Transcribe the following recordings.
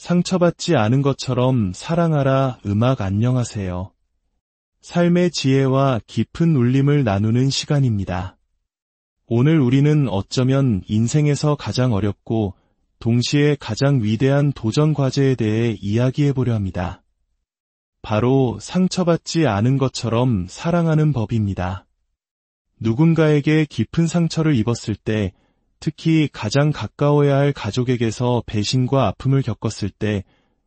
상처받지 않은 것처럼 사랑하라. 음악 안녕하세요. 삶의 지혜와 깊은 울림을 나누는 시간입니다. 오늘 우리는 어쩌면 인생에서 가장 어렵고 동시에 가장 위대한 도전 과제에 대해 이야기해 보려 합니다. 바로 상처받지 않은 것처럼 사랑하는 법입니다. 누군가에게 깊은 상처를 입었을 때, 특히 가장 가까워야 할 가족에게서 배신과 아픔을 겪었을 때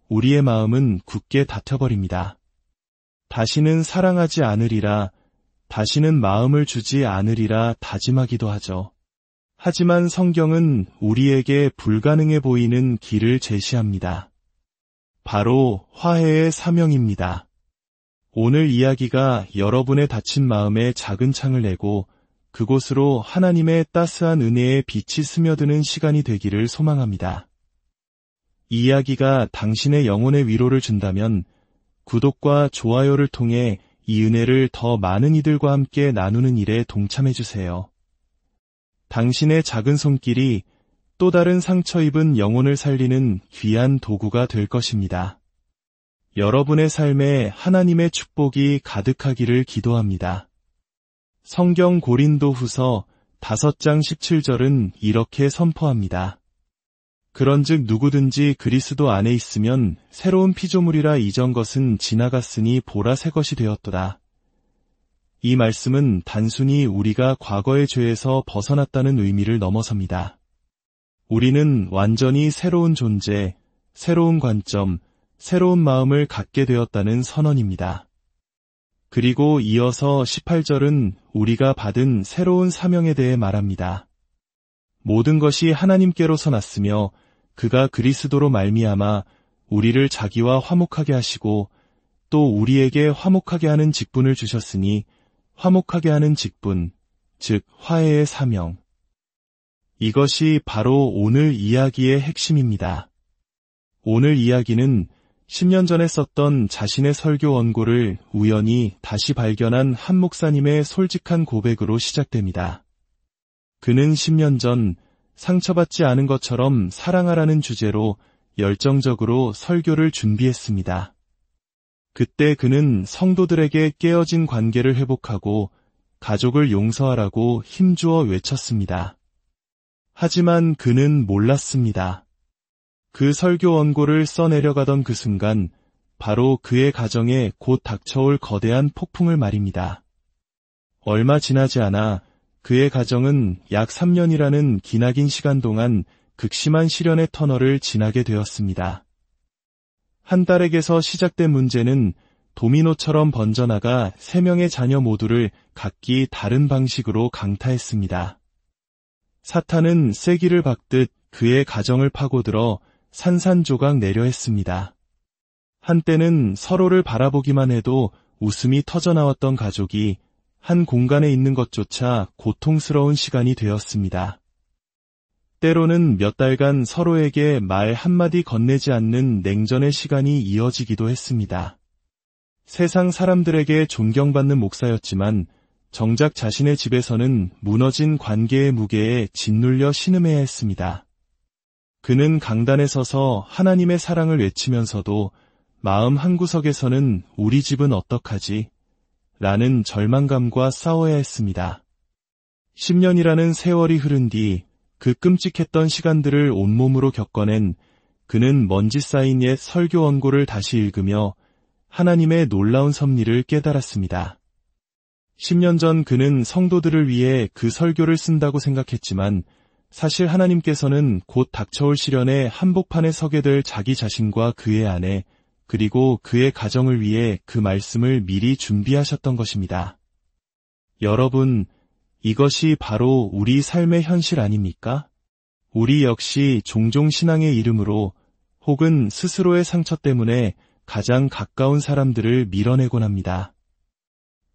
우리의 마음은 굳게 닫혀버립니다. 다시는 사랑하지 않으리라, 다시는 마음을 주지 않으리라 다짐하기도 하죠. 하지만 성경은 우리에게 불가능해 보이는 길을 제시합니다. 바로 화해의 사명입니다. 오늘 이야기가 여러분의 닫힌 마음에 작은 창을 내고 그곳으로 하나님의 따스한 은혜의 빛이 스며드는 시간이 되기를 소망합니다. 이 이야기가 당신의 영혼의 위로를 준다면 구독과 좋아요를 통해 이 은혜를 더 많은 이들과 함께 나누는 일에 동참해주세요. 당신의 작은 손길이 또 다른 상처 입은 영혼을 살리는 귀한 도구가 될 것입니다. 여러분의 삶에 하나님의 축복이 가득하기를 기도합니다. 성경 고린도후서 5장 17절은 이렇게 선포합니다. 그런즉 누구든지 그리스도 안에 있으면 새로운 피조물이라. 이전 것은 지나갔으니 보라 새 것이 되었도다. 이 말씀은 단순히 우리가 과거의 죄에서 벗어났다는 의미를 넘어섭니다. 우리는 완전히 새로운 존재, 새로운 관점, 새로운 마음을 갖게 되었다는 선언입니다. 그리고 이어서 18절은 우리가 받은 새로운 사명에 대해 말합니다. 모든 것이 하나님께로서 났으며 그가 그리스도로 말미암아 우리를 자기와 화목하게 하시고 또 우리에게 화목하게 하는 직분을 주셨으니 화목하게 하는 직분, 즉 화해의 사명. 이것이 바로 오늘 이야기의 핵심입니다. 오늘 이야기는 10년 전에 썼던 자신의 설교 원고를 우연히 다시 발견한 한 목사님의 솔직한 고백으로 시작됩니다. 그는 10년 전 상처받지 않은 것처럼 사랑하라는 주제로 열정적으로 설교를 준비했습니다. 그때 그는 성도들에게 깨어진 관계를 회복하고 가족을 용서하라고 힘주어 외쳤습니다. 하지만 그는 몰랐습니다. 그 설교 원고를 써내려가던 그 순간 바로 그의 가정에 곧 닥쳐올 거대한 폭풍을 말입니다. 얼마 지나지 않아 그의 가정은 약 3년이라는 기나긴 시간 동안 극심한 시련의 터널을 지나게 되었습니다. 한 딸에게서 시작된 문제는 도미노처럼 번져나가 3명의 자녀 모두를 각기 다른 방식으로 강타했습니다. 사탄은 쐐기를 박듯 그의 가정을 파고들어 산산조각 내려 했습니다. 한때는 서로를 바라보기만 해도 웃음이 터져나왔던 가족이 한 공간에 있는 것조차 고통스러운 시간이 되었습니다. 때로는 몇 달간 서로에게 말 한마디 건네지 않는 냉전의 시간이 이어지기도 했습니다. 세상 사람들에게 존경받는 목사였지만 정작 자신의 집에서는 무너진 관계의 무게에 짓눌려 신음해야 했습니다. 그는 강단에 서서 하나님의 사랑을 외치면서도 마음 한구석에서는 우리 집은 어떡하지? 라는 절망감과 싸워야 했습니다. 10년이라는 세월이 흐른 뒤 그 끔찍했던 시간들을 온몸으로 겪어낸 그는 먼지 쌓인 옛 설교 원고를 다시 읽으며 하나님의 놀라운 섭리를 깨달았습니다. 10년 전 그는 성도들을 위해 그 설교를 쓴다고 생각했지만 사실 하나님께서는 곧 닥쳐올 시련의 한복판에 서게 될 자기 자신과 그의 아내 그리고 그의 가정을 위해 그 말씀을 미리 준비하셨던 것입니다. 여러분, 이것이 바로 우리 삶의 현실 아닙니까? 우리 역시 종종 신앙의 이름으로 혹은 스스로의 상처 때문에 가장 가까운 사람들을 밀어내곤 합니다.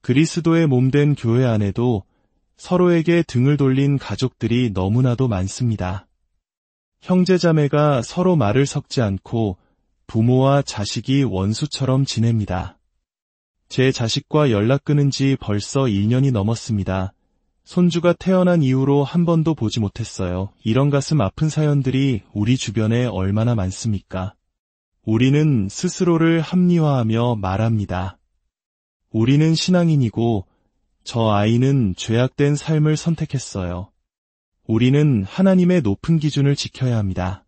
그리스도의 몸된 교회 안에도 서로에게 등을 돌린 가족들이 너무나도 많습니다. 형제자매가 서로 말을 섞지 않고 부모와 자식이 원수처럼 지냅니다. 제 자식과 연락 끊은 지 벌써 1년이 넘었습니다. 손주가 태어난 이후로 한 번도 보지 못했어요. 이런 가슴 아픈 사연들이 우리 주변에 얼마나 많습니까? 우리는 스스로를 합리화하며 말합니다. 우리는 신앙인이고 저 아이는 죄악된 삶을 선택했어요. 우리는 하나님의 높은 기준을 지켜야 합니다.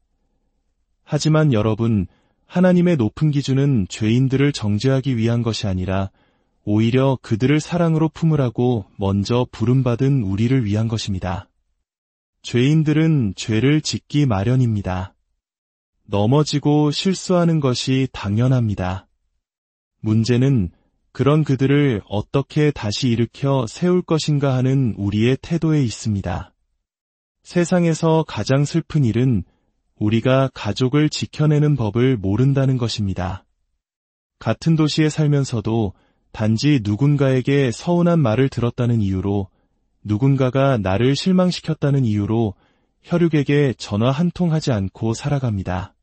하지만 여러분, 하나님의 높은 기준은 죄인들을 정죄하기 위한 것이 아니라 오히려 그들을 사랑으로 품으라고 먼저 부름받은 우리를 위한 것입니다. 죄인들은 죄를 짓기 마련입니다. 넘어지고 실수하는 것이 당연합니다. 문제는 그런 그들을 어떻게 다시 일으켜 세울 것인가 하는 우리의 태도에 있습니다. 세상에서 가장 슬픈 일은 우리가 가족을 지켜내는 법을 모른다는 것입니다. 같은 도시에 살면서도 단지 누군가에게 서운한 말을 들었다는 이유로, 누군가가 나를 실망시켰다는 이유로 혈육에게 전화 한 통 하지 않고 살아갑니다.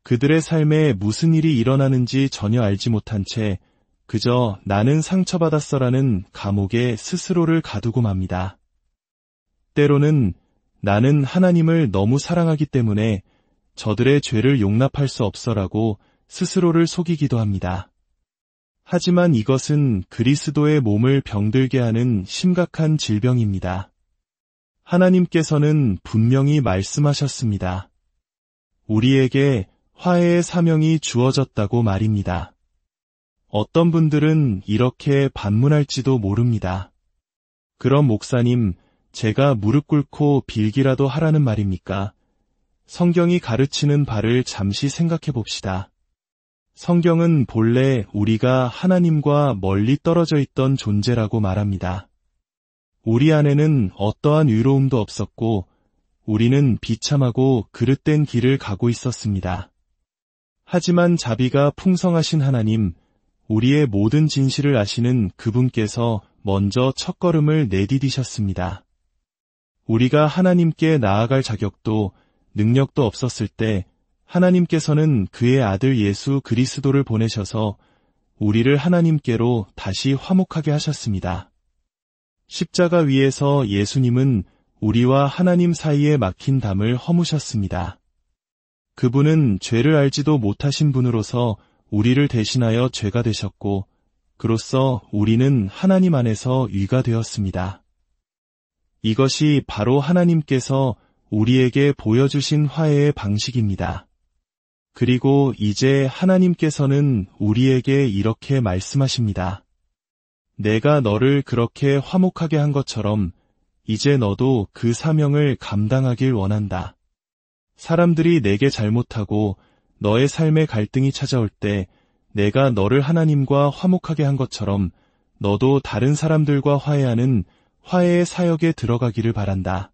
그들의 삶에 무슨 일이 일어나는지 전혀 알지 못한 채 그저 나는 상처받았어라는 감옥에 스스로를 가두고 맙니다. 때로는 나는 하나님을 너무 사랑하기 때문에 저들의 죄를 용납할 수 없어라고 스스로를 속이기도 합니다. 하지만 이것은 그리스도의 몸을 병들게 하는 심각한 질병입니다. 하나님께서는 분명히 말씀하셨습니다. 우리에게 화해의 사명이 주어졌다고 말입니다. 어떤 분들은 이렇게 반문할지도 모릅니다. 그럼 목사님, 제가 무릎 꿇고 빌기라도 하라는 말입니까? 성경이 가르치는 바를 잠시 생각해 봅시다. 성경은 본래 우리가 하나님과 멀리 떨어져 있던 존재라고 말합니다. 우리 안에는 어떠한 의로움도 없었고 우리는 비참하고 그릇된 길을 가고 있었습니다. 하지만 자비가 풍성하신 하나님, 우리의 모든 진실을 아시는 그분께서 먼저 첫걸음을 내디디셨습니다. 우리가 하나님께 나아갈 자격도 능력도 없었을 때 하나님께서는 그의 아들 예수 그리스도를 보내셔서 우리를 하나님께로 다시 화목하게 하셨습니다. 십자가 위에서 예수님은 우리와 하나님 사이에 막힌 담을 허무셨습니다. 그분은 죄를 알지도 못하신 분으로서 우리를 대신하여 죄가 되셨고, 그로써 우리는 하나님 안에서 의가 되었습니다. 이것이 바로 하나님께서 우리에게 보여주신 화해의 방식입니다. 그리고 이제 하나님께서는 우리에게 이렇게 말씀하십니다. 내가 너를 그렇게 화목하게 한 것처럼 이제 너도 그 사명을 감당하길 원한다. 사람들이 내게 잘못하고 너의 삶에 갈등이 찾아올 때 내가 너를 하나님과 화목하게 한 것처럼 너도 다른 사람들과 화해하는 화해의 사역에 들어가기를 바란다.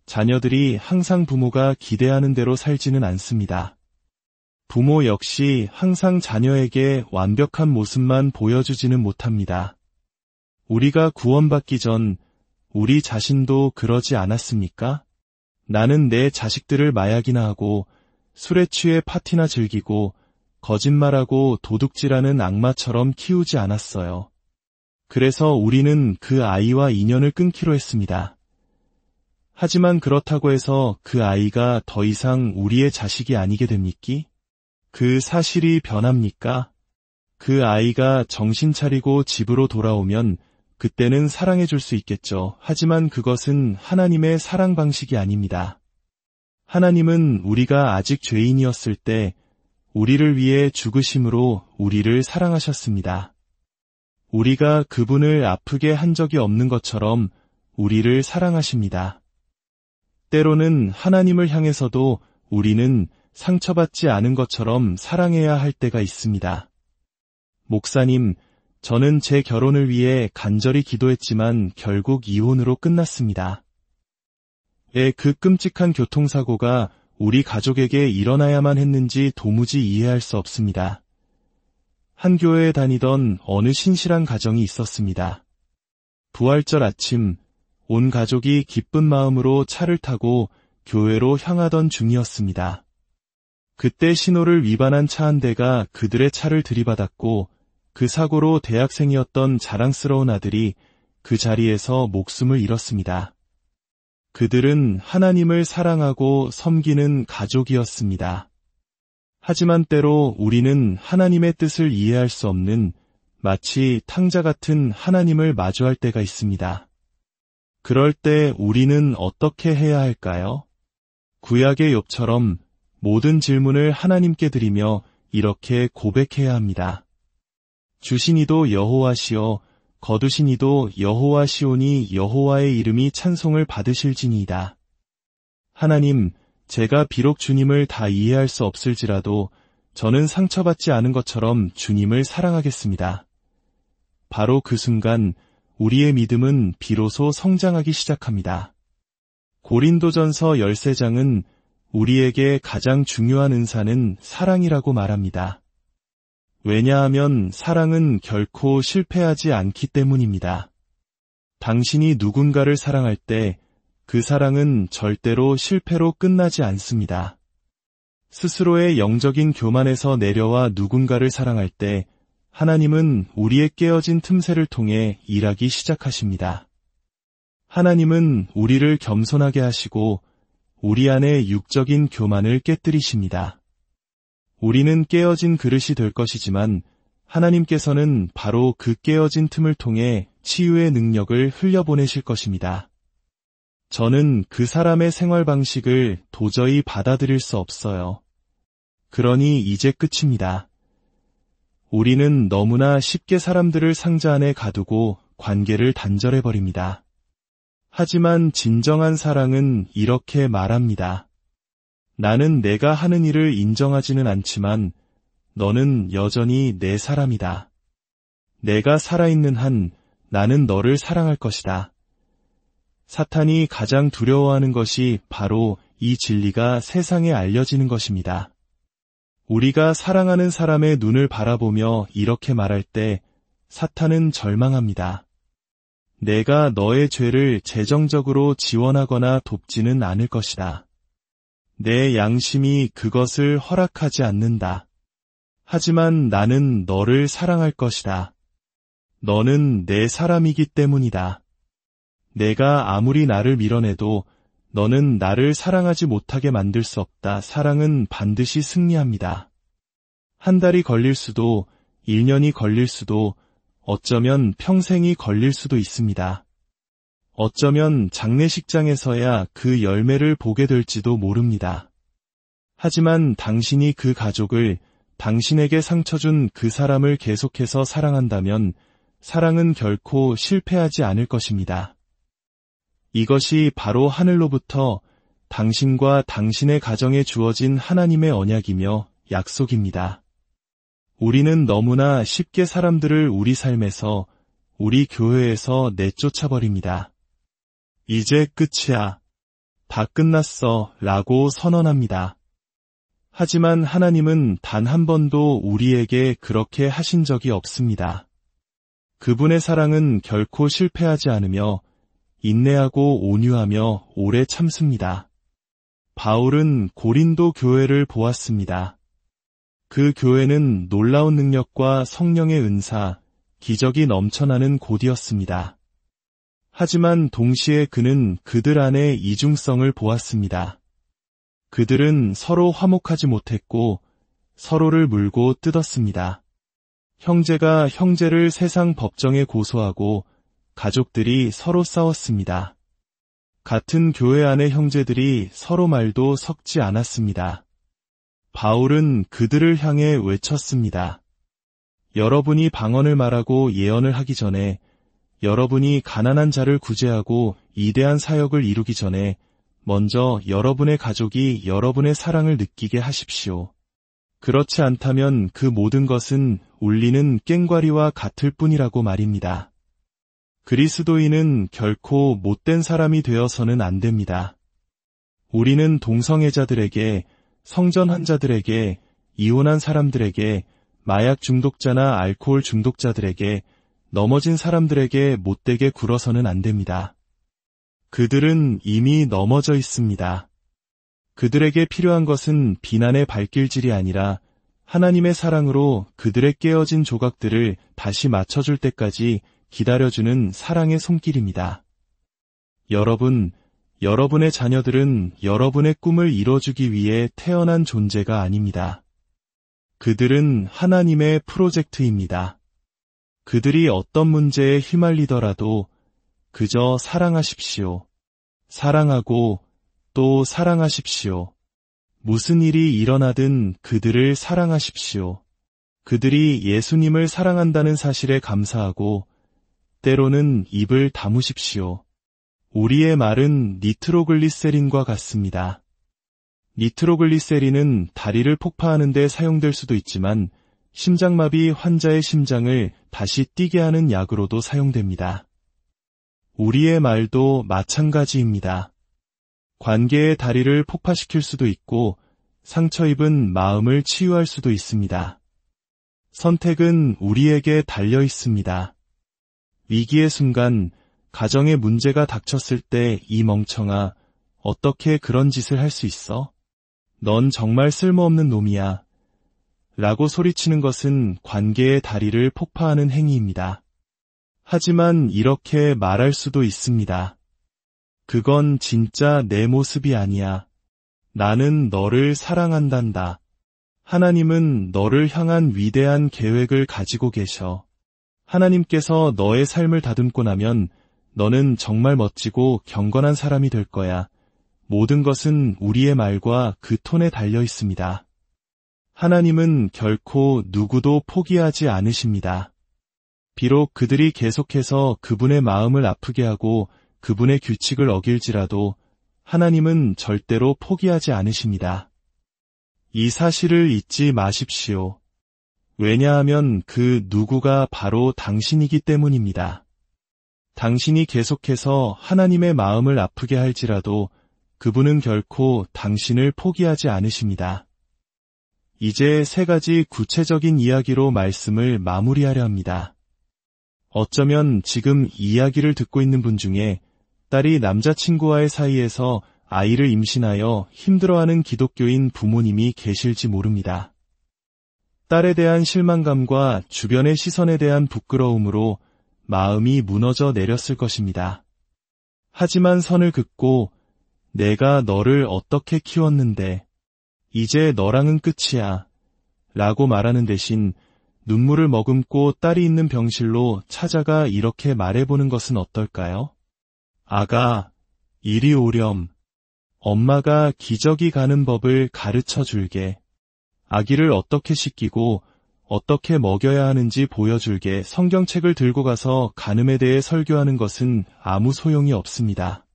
자녀들이 항상 부모가 기대하는 대로 살지는 않습니다. 부모 역시 항상 자녀에게 완벽한 모습만 보여주지는 못합니다. 우리가 구원받기 전 우리 자신도 그러지 않았습니까? 나는 내 자식들을 마약이나 하고 술에 취해 파티나 즐기고 거짓말하고 도둑질하는 악마처럼 키우지 않았어요. 그래서 우리는 그 아이와 인연을 끊기로 했습니다. 하지만 그렇다고 해서 그 아이가 더 이상 우리의 자식이 아니게 됩니까? 그 사실이 변합니까? 그 아이가 정신 차리고 집으로 돌아오면 그때는 사랑해 줄 수 있겠죠. 하지만 그것은 하나님의 사랑 방식이 아닙니다. 하나님은 우리가 아직 죄인이었을 때 우리를 위해 죽으심으로 우리를 사랑하셨습니다. 우리가 그분을 아프게 한 적이 없는 것처럼 우리를 사랑하십니다. 때로는 하나님을 향해서도 우리는 상처받지 않은 것처럼 사랑해야 할 때가 있습니다. 목사님, 저는 제 결혼을 위해 간절히 기도했지만 결국 이혼으로 끝났습니다. 왜 그 끔찍한 교통사고가 우리 가족에게 일어나야만 했는지 도무지 이해할 수 없습니다. 한 교회에 다니던 어느 신실한 가정이 있었습니다. 부활절 아침, 온 가족이 기쁜 마음으로 차를 타고 교회로 향하던 중이었습니다. 그때 신호를 위반한 차 한 대가 그들의 차를 들이받았고 그 사고로 대학생이었던 자랑스러운 아들이 그 자리에서 목숨을 잃었습니다. 그들은 하나님을 사랑하고 섬기는 가족이었습니다. 하지만 때로 우리는 하나님의 뜻을 이해할 수 없는 마치 탕자 같은 하나님을 마주할 때가 있습니다. 그럴 때 우리는 어떻게 해야 할까요? 구약의 욥처럼 모든 질문을 하나님께 드리며 이렇게 고백해야 합니다. 주신 이도 여호와시요 거두신 이도 여호와시오니 여호와의 이름이 찬송을 받으실지니이다. 하나님, 제가 비록 주님을 다 이해할 수 없을지라도 저는 상처받지 않은 것처럼 주님을 사랑하겠습니다. 바로 그 순간 우리의 믿음은 비로소 성장하기 시작합니다. 고린도전서 13장은 우리에게 가장 중요한 은사는 사랑이라고 말합니다. 왜냐하면 사랑은 결코 실패하지 않기 때문입니다. 당신이 누군가를 사랑할 때 그 사랑은 절대로 실패로 끝나지 않습니다. 스스로의 영적인 교만에서 내려와 누군가를 사랑할 때 하나님은 우리의 깨어진 틈새를 통해 일하기 시작하십니다. 하나님은 우리를 겸손하게 하시고 우리 안의 육적인 교만을 깨뜨리십니다. 우리는 깨어진 그릇이 될 것이지만 하나님께서는 바로 그 깨어진 틈을 통해 치유의 능력을 흘려보내실 것입니다. 저는 그 사람의 생활 방식을 도저히 받아들일 수 없어요. 그러니 이제 끝입니다. 우리는 너무나 쉽게 사람들을 상자 안에 가두고 관계를 단절해버립니다. 하지만 진정한 사랑은 이렇게 말합니다. 나는 내가 하는 일을 인정하지는 않지만 너는 여전히 내 사람이다. 내가 살아있는 한 나는 너를 사랑할 것이다. 사탄이 가장 두려워하는 것이 바로 이 진리가 세상에 알려지는 것입니다. 우리가 사랑하는 사람의 눈을 바라보며 이렇게 말할 때 사탄은 절망합니다. 내가 너의 죄를 재정적으로 지원하거나 돕지는 않을 것이다. 내 양심이 그것을 허락하지 않는다. 하지만 나는 너를 사랑할 것이다. 너는 내 사람이기 때문이다. 내가 아무리 나를 밀어내도 너는 나를 사랑하지 못하게 만들 수 없다. 사랑은 반드시 승리합니다. 한 달이 걸릴 수도, 1년이 걸릴 수도, 어쩌면 평생이 걸릴 수도 있습니다. 어쩌면 장례식장에서야 그 열매를 보게 될지도 모릅니다. 하지만 당신이 그 가족을, 당신에게 상처 준 그 사람을 계속해서 사랑한다면 사랑은 결코 실패하지 않을 것입니다. 이것이 바로 하늘로부터 당신과 당신의 가정에 주어진 하나님의 언약이며 약속입니다. 우리는 너무나 쉽게 사람들을 우리 삶에서, 우리 교회에서 내쫓아버립니다. 이제 끝이야. 다 끝났어. 라고 선언합니다. 하지만 하나님은 단 한 번도 우리에게 그렇게 하신 적이 없습니다. 그분의 사랑은 결코 실패하지 않으며 인내하고 온유하며 오래 참습니다. 바울은 고린도 교회를 보았습니다. 그 교회는 놀라운 능력과 성령의 은사, 기적이 넘쳐나는 곳이었습니다. 하지만 동시에 그는 그들 안의 이중성을 보았습니다. 그들은 서로 화목하지 못했고 서로를 물고 뜯었습니다. 형제가 형제를 세상 법정에 고소하고 가족들이 서로 싸웠습니다. 같은 교회 안의 형제들이 서로 말도 섞지 않았습니다. 바울은 그들을 향해 외쳤습니다. 여러분이 방언을 말하고 예언을 하기 전에, 여러분이 가난한 자를 구제하고 이대한 사역을 이루기 전에 먼저 여러분의 가족이 여러분의 사랑을 느끼게 하십시오. 그렇지 않다면 그 모든 것은 울리는 꽹과리와 같을 뿐이라고 말입니다. 그리스도인은 결코 못된 사람이 되어서는 안 됩니다. 우리는 동성애자들에게, 성전 환자들에게, 이혼한 사람들에게, 마약 중독자나 알코올 중독자들에게, 넘어진 사람들에게 못되게 굴어서는 안 됩니다. 그들은 이미 넘어져 있습니다. 그들에게 필요한 것은 비난의 발길질이 아니라 하나님의 사랑으로 그들의 깨어진 조각들을 다시 맞춰줄 때까지 기다려주는 사랑의 손길입니다. 여러분, 여러분의 자녀들은 여러분의 꿈을 이뤄주기 위해 태어난 존재가 아닙니다. 그들은 하나님의 프로젝트입니다. 그들이 어떤 문제에 휘말리더라도 그저 사랑하십시오. 사랑하고 또 사랑하십시오. 무슨 일이 일어나든 그들을 사랑하십시오. 그들이 예수님을 사랑한다는 사실에 감사하고 때로는 입을 다무십시오. 우리의 말은 니트로글리세린과 같습니다. 니트로글리세린은 다리를 폭파하는 데 사용될 수도 있지만 심장마비 환자의 심장을 다시 뛰게 하는 약으로도 사용됩니다. 우리의 말도 마찬가지입니다. 관계의 다리를 폭파시킬 수도 있고 상처 입은 마음을 치유할 수도 있습니다. 선택은 우리에게 달려 있습니다. 위기의 순간, 가정에 문제가 닥쳤을 때 이 멍청아, 어떻게 그런 짓을 할 수 있어? 넌 정말 쓸모없는 놈이야. 라고 소리치는 것은 관계의 다리를 폭파하는 행위입니다. 하지만 이렇게 말할 수도 있습니다. 그건 진짜 내 모습이 아니야. 나는 너를 사랑한단다. 하나님은 너를 향한 위대한 계획을 가지고 계셔. 하나님께서 너의 삶을 다듬고 나면 너는 정말 멋지고 경건한 사람이 될 거야. 모든 것은 우리의 말과 그 톤에 달려 있습니다. 하나님은 결코 누구도 포기하지 않으십니다. 비록 그들이 계속해서 그분의 마음을 아프게 하고 그분의 규칙을 어길지라도 하나님은 절대로 포기하지 않으십니다. 이 사실을 잊지 마십시오. 왜냐하면 그 누구가 바로 당신이기 때문입니다. 당신이 계속해서 하나님의 마음을 아프게 할지라도 그분은 결코 당신을 포기하지 않으십니다. 이제 3가지 구체적인 이야기로 말씀을 마무리하려 합니다. 어쩌면 지금 이야기를 듣고 있는 분 중에 딸이 남자친구와의 사이에서 아이를 임신하여 힘들어하는 기독교인 부모님이 계실지 모릅니다. 딸에 대한 실망감과 주변의 시선에 대한 부끄러움으로 마음이 무너져 내렸을 것입니다. 하지만 선을 긋고 내가 너를 어떻게 키웠는데 이제 너랑은 끝이야 라고 말하는 대신 눈물을 머금고 딸이 있는 병실로 찾아가 이렇게 말해보는 것은 어떨까요? 아가, 이리 오렴. 엄마가 기저귀 가는 법을 가르쳐 줄게. 아기를 어떻게 씻기고 어떻게 먹여야 하는지 보여줄게. 성경책을 들고 가서 간음에 대해 설교하는 것은 아무 소용이 없습니다.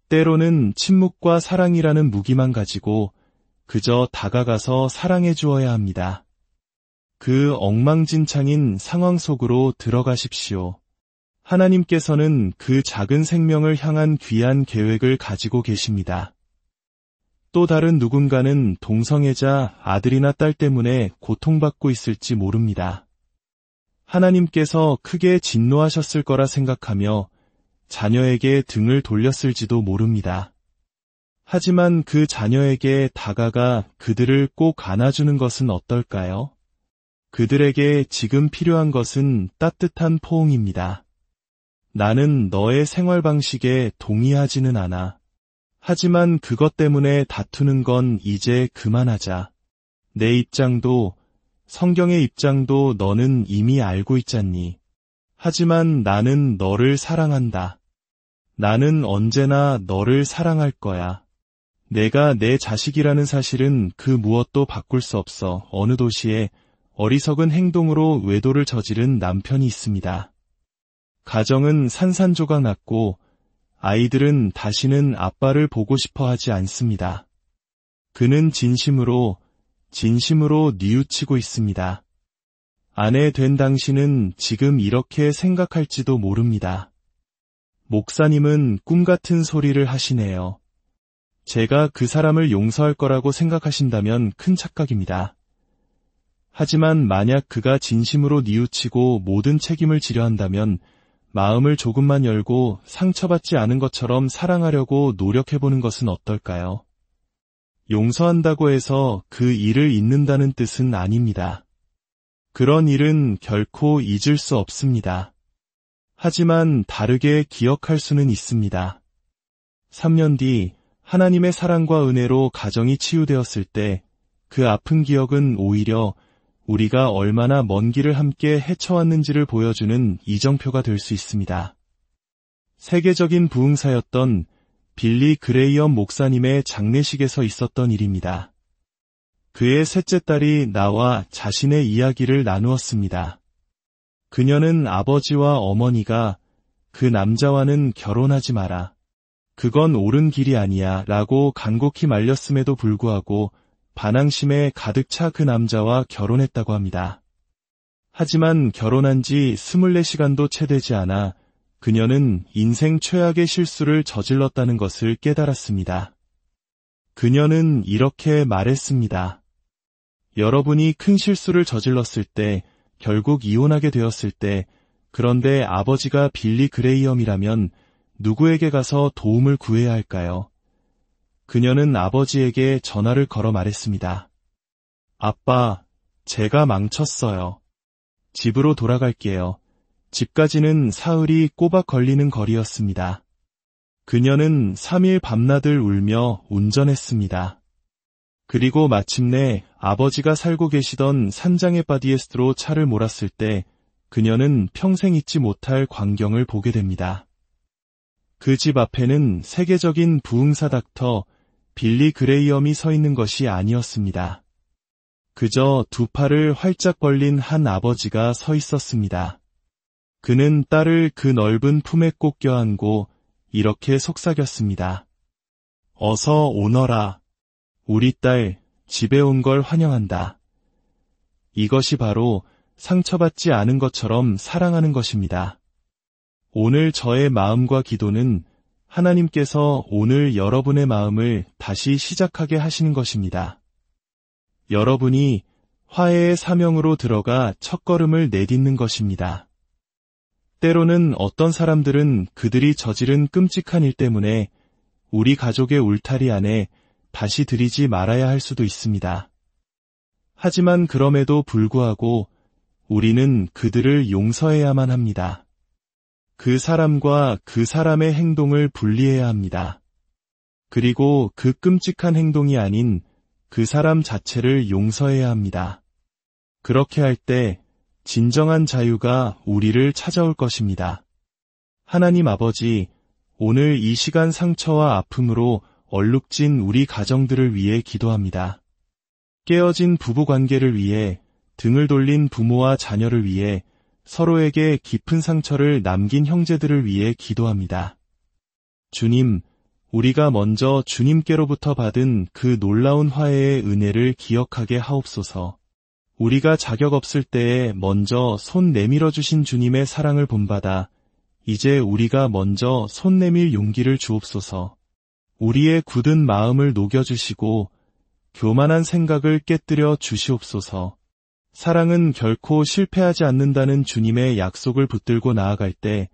때로는 침묵과 사랑이라는 무기만 가지고 그저 다가가서 사랑해 주어야 합니다. 그 엉망진창인 상황 속으로 들어가십시오. 하나님께서는 그 작은 생명을 향한 귀한 계획을 가지고 계십니다. 또 다른 누군가는 동성애자 아들이나 딸 때문에 고통받고 있을지 모릅니다. 하나님께서 크게 진노하셨을 거라 생각하며 자녀에게 등을 돌렸을지도 모릅니다. 하지만 그 자녀에게 다가가 그들을 꼭 안아주는 것은 어떨까요? 그들에게 지금 필요한 것은 따뜻한 포옹입니다. 나는 너의 생활 방식에 동의하지는 않아. 하지만 그것 때문에 다투는 건 이제 그만하자. 내 입장도 성경의 입장도 너는 이미 알고 있잖니. 하지만 나는 너를 사랑한다. 나는 언제나 너를 사랑할 거야. 내가 내 자식이라는 사실은 그 무엇도 바꿀 수 없어. 어느 도시에 어리석은 행동으로 외도를 저지른 남편이 있습니다. 가정은 산산조각 났고 아이들은 다시는 아빠를 보고 싶어 하지 않습니다. 그는 진심으로 뉘우치고 있습니다. 아내 된 당신은 지금 이렇게 생각할지도 모릅니다. 목사님은 꿈같은 소리를 하시네요. 제가 그 사람을 용서할 거라고 생각하신다면 큰 착각입니다. 하지만 만약 그가 진심으로 뉘우치고 모든 책임을 지려 한다면 마음을 조금만 열고 상처받지 않은 것처럼 사랑하려고 노력해보는 것은 어떨까요? 용서한다고 해서 그 일을 잊는다는 뜻은 아닙니다. 그런 일은 결코 잊을 수 없습니다. 하지만 다르게 기억할 수는 있습니다. 3년 뒤 하나님의 사랑과 은혜로 가정이 치유되었을 때 그 아픈 기억은 오히려 우리가 얼마나 먼 길을 함께 헤쳐왔는지를 보여주는 이정표가 될 수 있습니다. 세계적인 부흥사였던 빌리 그레이엄 목사님의 장례식에서 있었던 일입니다. 그의 셋째 딸이 나와 자신의 이야기를 나누었습니다. 그녀는 아버지와 어머니가 그 남자와는 결혼하지 마라. 그건 옳은 길이 아니야 라고 간곡히 말렸음에도 불구하고 반항심에 가득 차 그 남자와 결혼했다고 합니다. 하지만 결혼한 지 24시간도 채 되지 않아 그녀는 인생 최악의 실수를 저질렀다는 것을 깨달았습니다. 그녀는 이렇게 말했습니다. 여러분이 큰 실수를 저질렀을 때, 결국 이혼하게 되었을 때, 그런데 아버지가 빌리 그레이엄이라면 누구에게 가서 도움을 구해야 할까요? 그녀는 아버지에게 전화를 걸어 말했습니다. 아빠, 제가 망쳤어요. 집으로 돌아갈게요. 집까지는 사흘이 꼬박 걸리는 거리였습니다. 그녀는 3일 밤낮을 울며 운전했습니다. 그리고 마침내 아버지가 살고 계시던 산장의 바디에스트로 차를 몰았을 때 그녀는 평생 잊지 못할 광경을 보게 됩니다. 그 집 앞에는 세계적인 부흥사 닥터 빌리 그레이엄이 서 있는 것이 아니었습니다. 그저 두 팔을 활짝 벌린 한 아버지가 서 있었습니다. 그는 딸을 그 넓은 품에 꼭 껴안고 이렇게 속삭였습니다. 어서 오너라. 우리 딸, 집에 온 걸 환영한다. 이것이 바로 상처받지 않은 것처럼 사랑하는 것입니다. 오늘 저의 마음과 기도는 하나님께서 오늘 여러분의 마음을 다시 시작하게 하시는 것입니다. 여러분이 화해의 사명으로 들어가 첫걸음을 내딛는 것입니다. 때로는 어떤 사람들은 그들이 저지른 끔찍한 일 때문에 우리 가족의 울타리 안에 다시 들이지 말아야 할 수도 있습니다. 하지만 그럼에도 불구하고 우리는 그들을 용서해야만 합니다. 그 사람과 그 사람의 행동을 분리해야 합니다. 그리고 그 끔찍한 행동이 아닌 그 사람 자체를 용서해야 합니다. 그렇게 할 때 진정한 자유가 우리를 찾아올 것입니다. 하나님 아버지, 오늘 이 시간 상처와 아픔으로 얼룩진 우리 가정들을 위해 기도합니다. 깨어진 부부관계를 위해, 등을 돌린 부모와 자녀를 위해, 서로에게 깊은 상처를 남긴 형제들을 위해 기도합니다. 주님, 우리가 먼저 주님께로부터 받은 그 놀라운 화해의 은혜를 기억하게 하옵소서. 우리가 자격 없을 때에 먼저 손 내밀어 주신 주님의 사랑을 본받아 이제 우리가 먼저 손 내밀 용기를 주옵소서. 우리의 굳은 마음을 녹여주시고 교만한 생각을 깨뜨려 주시옵소서. 사랑은 결코 실패하지 않는다는 주님의 약속을 붙들고 나아갈 때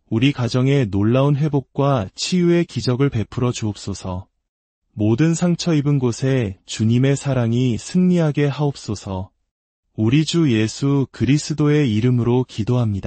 우리 가정에 놀라운 회복과 치유의 기적을 베풀어 주옵소서. 모든 상처 입은 곳에 주님의 사랑이 승리하게 하옵소서. 우리 주 예수 그리스도의 이름으로 기도합니다.